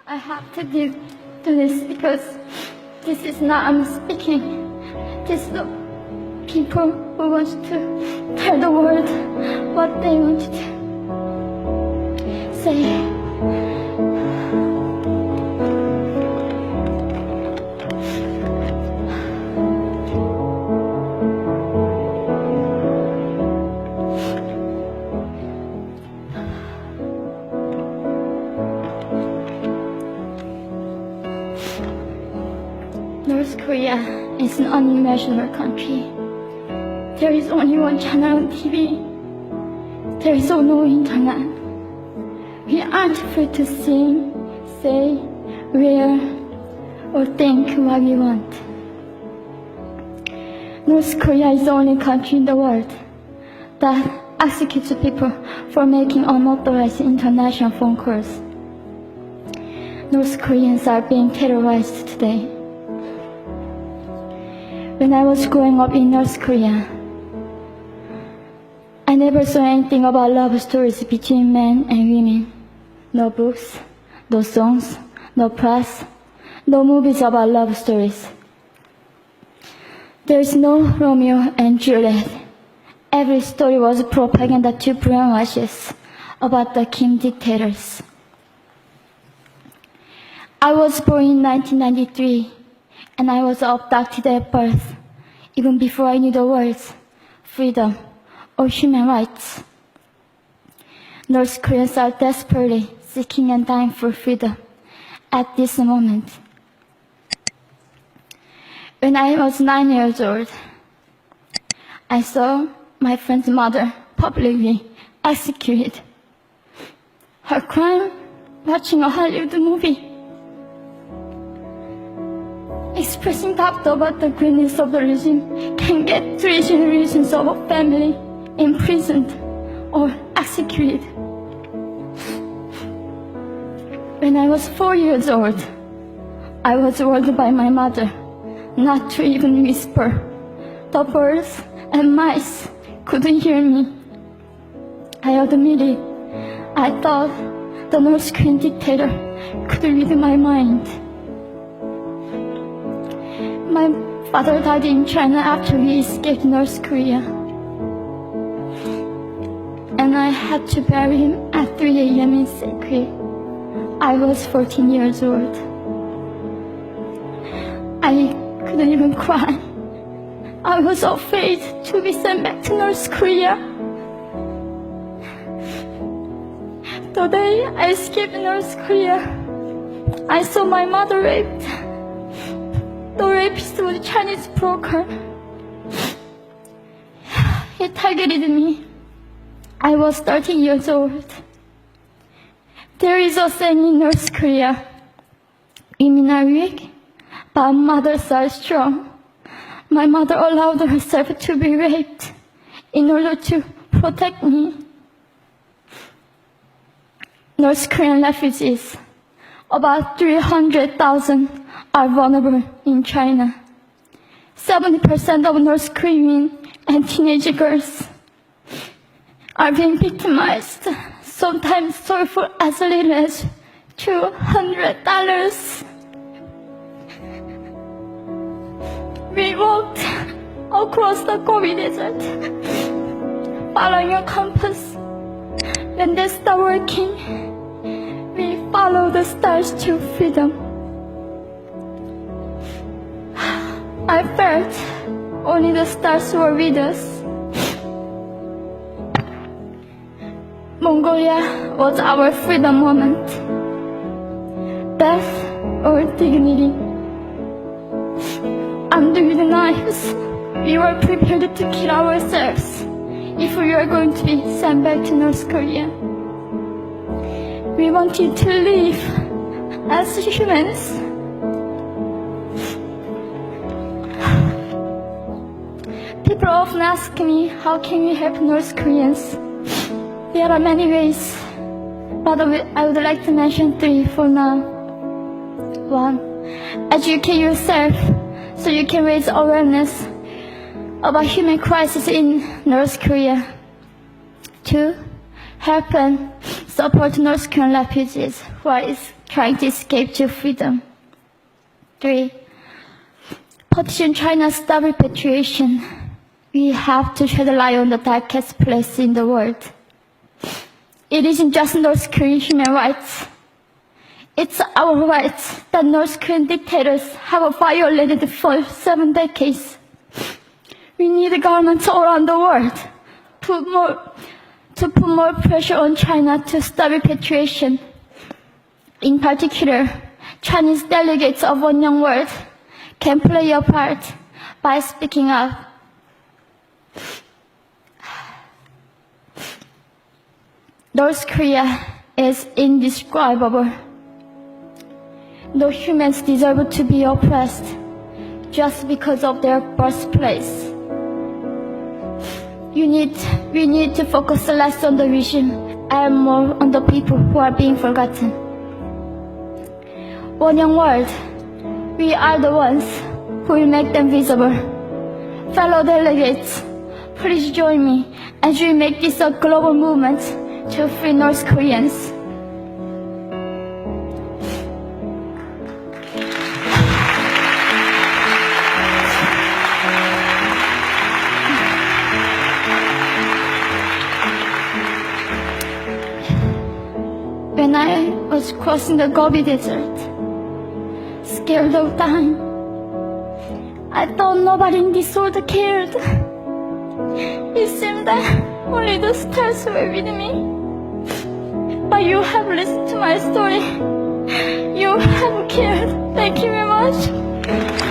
I have to do this because this is not I'm speaking. This is the people who want to tell the world what they want to say. North Korea is an unimaginable country. There is only one channel on TV. There is no internet. We aren't free to sing, say, wear, or think what we want. North Korea is the only country in the world that executes people for making unauthorized international phone calls. North Koreans are being terrorized today. When I was growing up in North Korea, I never saw anything about love stories between men and women. No books, no songs, no press, no movies about love stories. There is no Romeo and Juliet. Every story was propaganda to brainwash us about the Kim dictators. I was born in 1993. And I was abducted at birth, even before I knew the words freedom or human rights. North Koreans are desperately seeking and dying for freedom at this moment. When I was 9 years old, I saw my friend's mother publicly executed. Her crime, watching a Hollywood movie. Expressing doubt about the greatness of the regime can get 3 generations of a family imprisoned or executed. When I was 4 years old, I was warned by my mother not to even whisper. The birds and mice couldn't hear me. I admit it. I thought the North Korean dictator could read my mind. My father died in China after he escaped North Korea. And I had to bury him at 3 a.m. in secret. I was 14 years old. I couldn't even cry. I was afraid to be sent back to North Korea. The day I escaped North Korea, I saw my mother raped. The rapist was a Chinese broker. He targeted me. I was 13 years old. There is a saying in North Korea, women are weak, but mothers are strong. My mother allowed herself to be raped in order to protect me. North Korean refugees, about 300,000, are vulnerable in China. 70% of North Korean and teenage girls are being victimized, sometimes sold for as little as $200. We walked across the Gobi Desert, following a compass. When they stopped working, we followed the stars to freedom. I felt only the stars were with us. Mongolia was our freedom moment. Death or dignity. Armed with knives, we were prepared to kill ourselves if we were going to be sent back to North Korea. We wanted to live as humans. People often ask me, how can we help North Koreans? There are many ways, but I would like to mention 3 for now. 1. Educate yourself so you can raise awareness about human crisis in North Korea. 2. Help and support North Korean refugees who are trying to escape to freedom. 3. Petition China's stop repatriation. We have to shed a light on the darkest place in the world. It isn't just North Korean human rights. It's our rights that North Korean dictators have violated for 7 decades. We need governments all around the world to put more pressure on China to stop repatriation. In particular, Chinese delegates of One Young World can play a part by speaking up. North Korea is indescribable. No humans deserve to be oppressed just because of their birthplace. We need to focus less on the regime and more on the people who are being forgotten. One Young World, we are the ones who will make them visible. Fellow delegates, please join me as we make this a global movement to free North Koreans. When I was crossing the Gobi Desert, scared of dying, I thought nobody in this world cared. It seemed that only the stars were with me. But you have listened to my story. You have cared. Thank you very much.